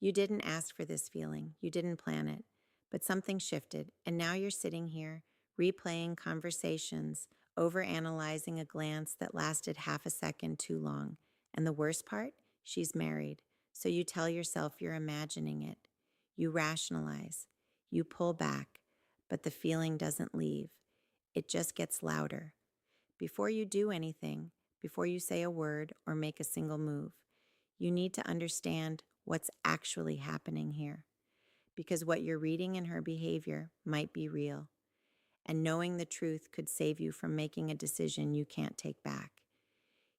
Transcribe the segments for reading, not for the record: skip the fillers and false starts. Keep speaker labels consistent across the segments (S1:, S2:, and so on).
S1: You didn't ask for this feeling, you didn't plan it, but something shifted, and now you're sitting here, replaying conversations, overanalyzing a glance that lasted half a second too long. And the worst part? She's married. So you tell yourself you're imagining it. You rationalize. You pull back, but the feeling doesn't leave. It just gets louder. Before you do anything, before you say a word or make a single move, you need to understand what's actually happening here. Because what you're reading in her behavior might be real, and knowing the truth could save you from making a decision you can't take back.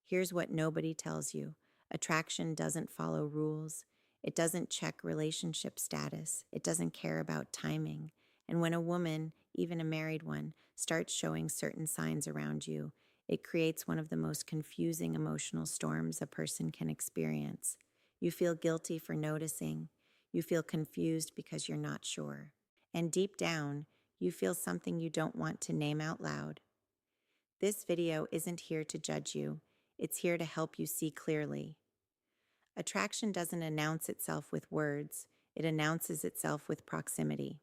S1: Here's what nobody tells you. Attraction doesn't follow rules. It doesn't check relationship status. It doesn't care about timing. And when a woman, even a married one, starts showing certain signs around you, it creates one of the most confusing emotional storms a person can experience. You feel guilty for noticing. You feel confused because you're not sure. And deep down, you feel something you don't want to name out loud. This video isn't here to judge you. It's here to help you see clearly. Attraction doesn't announce itself with words. It announces itself with proximity.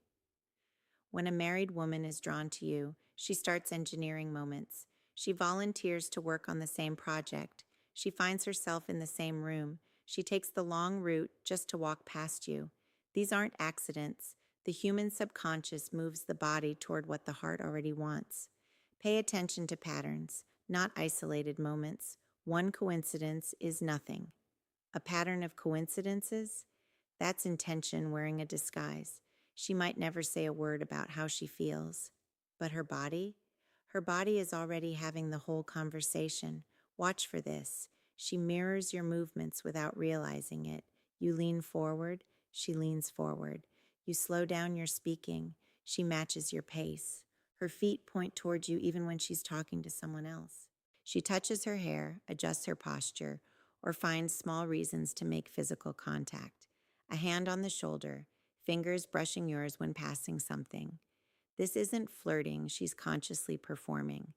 S1: When a married woman is drawn to you, she starts engineering moments. She volunteers to work on the same project. She finds herself in the same room. She takes the long route just to walk past you. These aren't accidents. The human subconscious moves the body toward what the heart already wants. Pay attention to patterns, not isolated moments. One coincidence is nothing. A pattern of coincidences? That's intention wearing a disguise. She might never say a word about how she feels. But her body? Her body is already having the whole conversation. Watch for this. She mirrors your movements without realizing it. You lean forward, she leans forward. You slow down your speaking, she matches your pace. Her feet point towards you even when she's talking to someone else. She touches her hair, adjusts her posture, or finds small reasons to make physical contact. A hand on the shoulder, fingers brushing yours when passing something. This isn't flirting, she's consciously performing.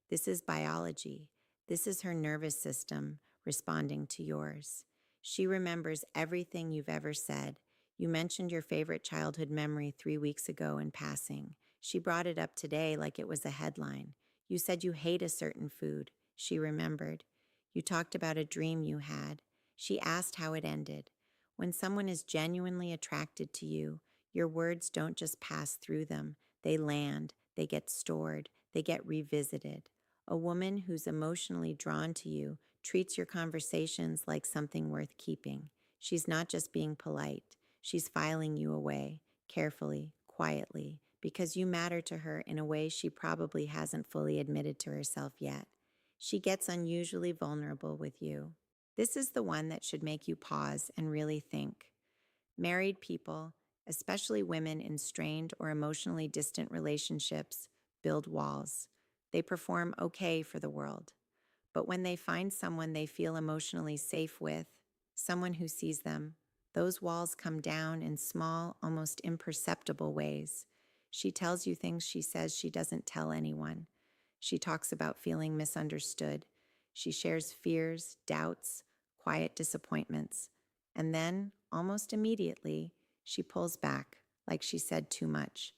S1: This is biology. This is her nervous system responding to yours. She remembers everything you've ever said. You mentioned your favorite childhood memory 3 weeks ago in passing. She brought it up today like it was a headline. You said you hate a certain food. She remembered. You talked about a dream you had. She asked how it ended. When someone is genuinely attracted to you, your words don't just pass through them. They land, they get stored, they get revisited. A woman who's emotionally drawn to you treats your conversations like something worth keeping. She's not just being polite. She's filing you away, carefully, quietly, because you matter to her in a way she probably hasn't fully admitted to herself yet. She gets unusually vulnerable with you. This is the one that should make you pause and really think. Married people, especially women in strained or emotionally distant relationships, build walls. They perform okay for the world. But when they find someone they feel emotionally safe with, someone who sees them, those walls come down in small, almost imperceptible ways. She tells you things she says she doesn't tell anyone. She talks about feeling misunderstood. She shares fears, doubts, quiet disappointments. And then, almost immediately, she pulls back, like she said too much.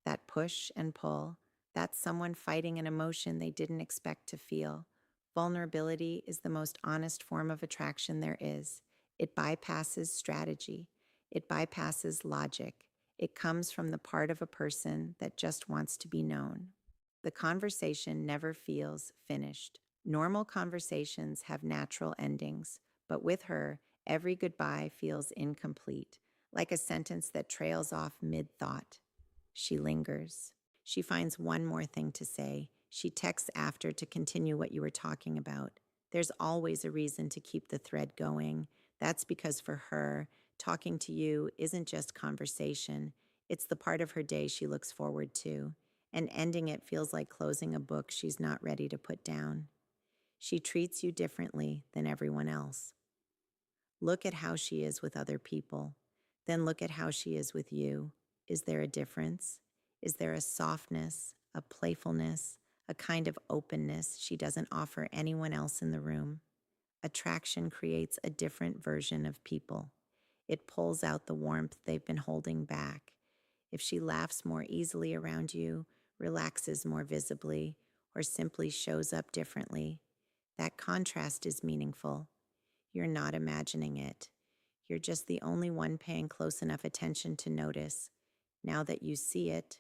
S1: That push and pull, that's someone fighting an emotion they didn't expect to feel. Vulnerability is the most honest form of attraction there is. It bypasses strategy. It bypasses logic. It comes from the part of a person that just wants to be known. The conversation never feels finished. Normal conversations have natural endings, but with her, every goodbye feels incomplete, like a sentence that trails off mid-thought. She lingers. She finds one more thing to say. She texts after to continue what you were talking about. There's always a reason to keep the thread going. That's because for her, talking to you isn't just conversation. It's the part of her day she looks forward to, and ending it feels like closing a book she's not ready to put down. She treats you differently than everyone else. Look at how she is with other people. Then look at how she is with you. Is there a difference? Is there a softness, a playfulness, a kind of openness she doesn't offer anyone else in the room? Attraction creates a different version of people. It pulls out the warmth they've been holding back. If she laughs more easily around you, relaxes more visibly, or simply shows up differently, that contrast is meaningful. You're not imagining it. You're just the only one paying close enough attention to notice. Now that you see it,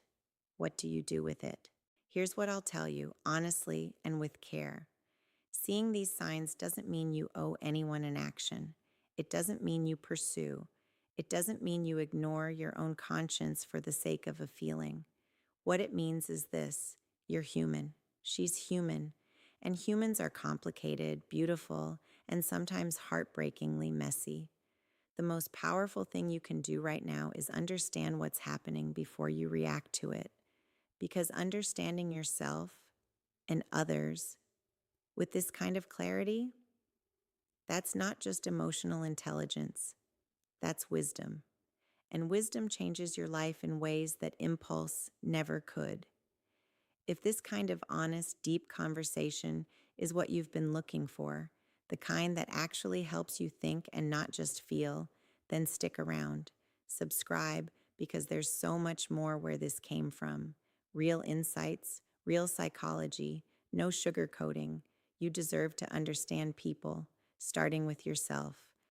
S1: what do you do with it? Here's what I'll tell you, honestly and with care. Seeing these signs doesn't mean you owe anyone an action. It doesn't mean you pursue. It doesn't mean you ignore your own conscience for the sake of a feeling. What it means is this: you're human. She's human. And humans are complicated, beautiful, and sometimes heartbreakingly messy. The most powerful thing you can do right now is understand what's happening before you react to it. Because understanding yourself and others with this kind of clarity, that's not just emotional intelligence, that's wisdom. And wisdom changes your life in ways that impulse never could. If this kind of honest, deep conversation is what you've been looking for, the kind that actually helps you think and not just feel, then stick around. Subscribe, because there's so much more where this came from. Real insights, real psychology, no sugarcoating. You deserve to understand people, starting with yourself.